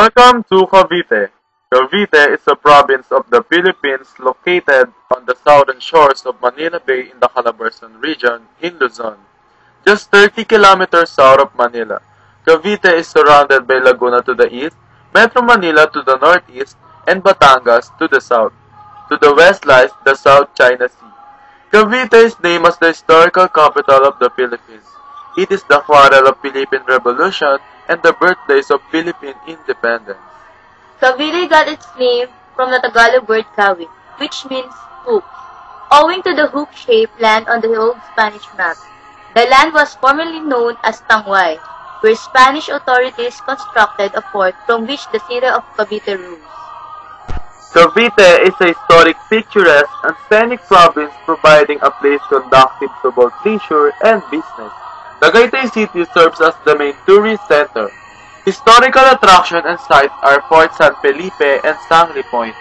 Welcome to Cavite. Cavite is a province of the Philippines located on the southern shores of Manila Bay in the Calabarzon region in Luzon. Just 30 kilometers south of Manila, Cavite is surrounded by Laguna to the east, Metro Manila to the northeast, and Batangas to the south. To the west lies the South China Sea. Cavite is named as the historical capital of the Philippines. It is the cradle of Philippine Revolution and the birthplace of Philippine independence. Cavite got its name from the Tagalog word kawit, which means hook, owing to the hook-shaped land on the old Spanish map. The land was formerly known as Tangway, where Spanish authorities constructed a fort from which the city of Cavite rules. Cavite is a historic, picturesque, and scenic province providing a place conducive to both leisure and business. Tagaytay City serves as the main tourist center. Historical attractions and sites are Fort San Felipe and Sangli Point,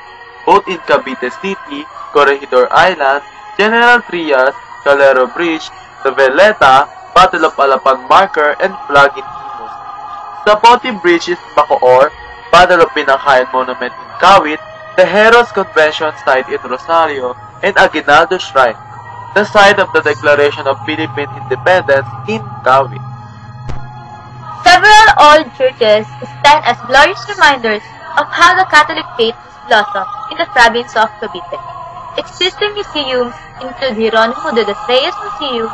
both in Cavite City, Corregidor Island, General Trias, Calero Bridge, the Veleta, Battle of Alapan Marker, and Flag in Imus. Zapote Bridge is Bacoor, Battle of Pinakayan Monument in Kawit, the Heroes Convention site in Rosario, and Aguinaldo Shrine, the site of the Declaration of Philippine Independence in Kawit. Several old churches stand as glorious reminders of how the Catholic faith has blossomed in the province of Cavite. Existing museums include Hieronimo de los Reyes Museum,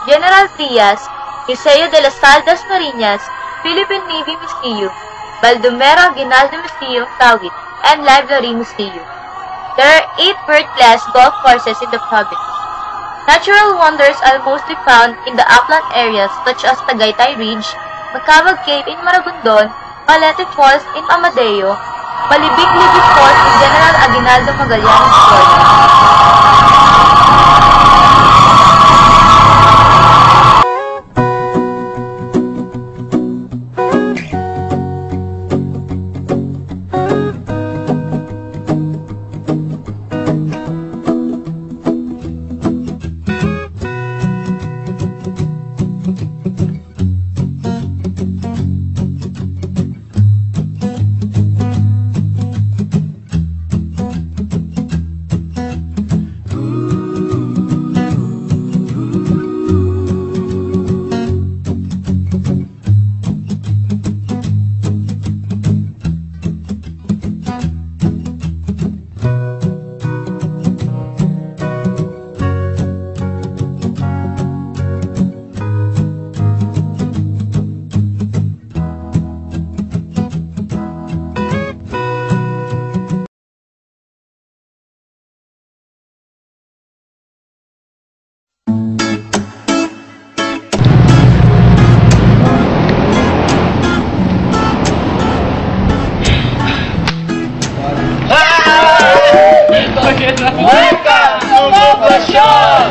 General Trias, Museo de las Saldas Marinas, Philippine Navy Museum, Baldomero Aguinaldo Museum, Kawit, and Library Museum. There are 8 bird-class golf courses in the province. Natural wonders are mostly found in the upland areas such as Tagaytay Ridge, Macabag Cave in Maragondon, Malete Falls in Amadeo, Malibig-Libig Falls in General Aguinaldo Magallanes Falls. Welcome to Poblacion!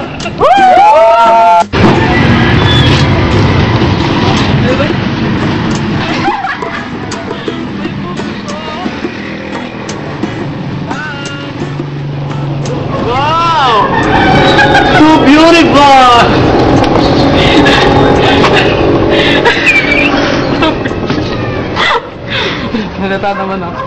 Wow! So beautiful! Halata naman ako.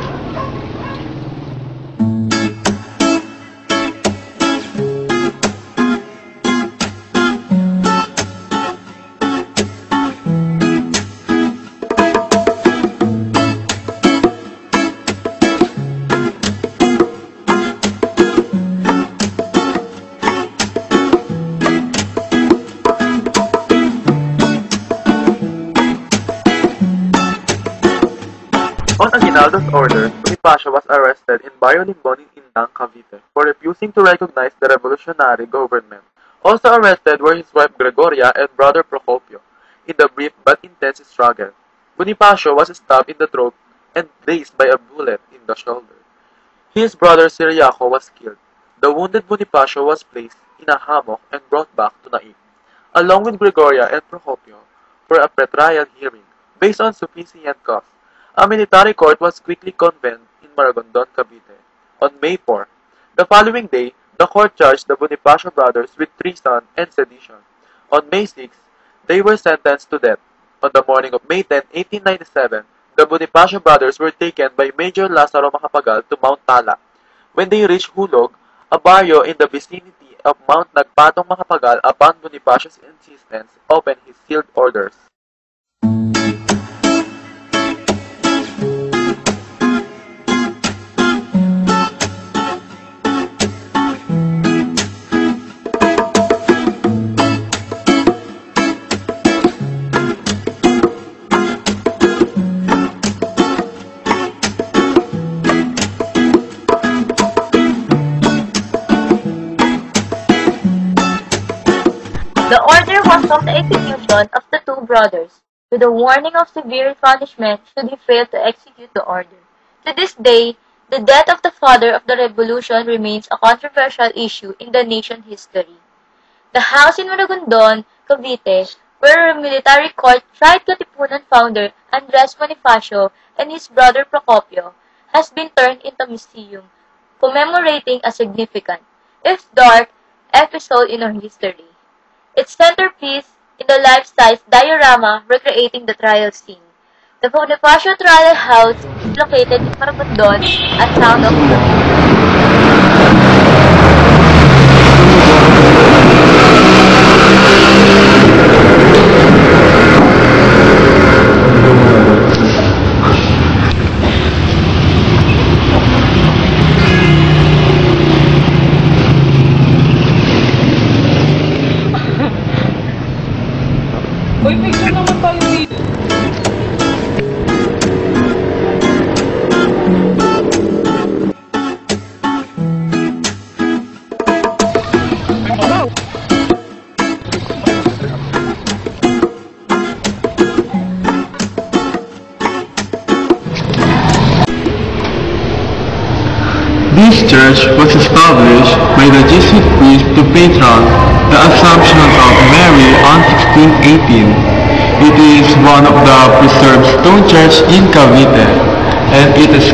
On Aguinaldo's order, Bonifacio was arrested in Barrio Limbon in Indang, Cavite, for refusing to recognize the revolutionary government. Also arrested were his wife Gregoria and brother Procopio. In the brief but intense struggle, Bonifacio was stabbed in the throat and grazed by a bullet in the shoulder. His brother Ciriaco was killed. The wounded Bonifacio was placed in a hammock and brought back to Naip, along with Gregoria and Procopio, for a pretrial hearing based on sufficient cause. A military court was quickly convened in Maragondon, Cavite. On May 4, the following day, the court charged the Bonifacio brothers with treason and sedition. On May 6, they were sentenced to death. On the morning of May 10, 1897, the Bonifacio brothers were taken by Major Lazaro Macapagal to Mount Tala. When they reached Hulog, a barrio in the vicinity of Mount Nagpatong Macapagal, upon Bonifacio's insistence, opened his sealed orders. The order was of the execution of the two brothers, with a warning of severe punishment should he fail to execute the order. To this day, the death of the father of the revolution remains a controversial issue in the nation's history. The house in Maragondon, Cavite, where a military court tried Katipunan founder Andres Bonifacio and his brother Procopio, has been turned into a museum, commemorating a significant, if dark, episode in our history. Its centerpiece in the life-size diorama recreating the trial scene. The Bonifacio Trial House is located in Maragondon, a town of Cavite. Uy, picture naman tayo dito. This church was established by the Jesuit priest to patron the Assumption of Mary on 1618. It is one of the preserved stone church in Cavite, and it is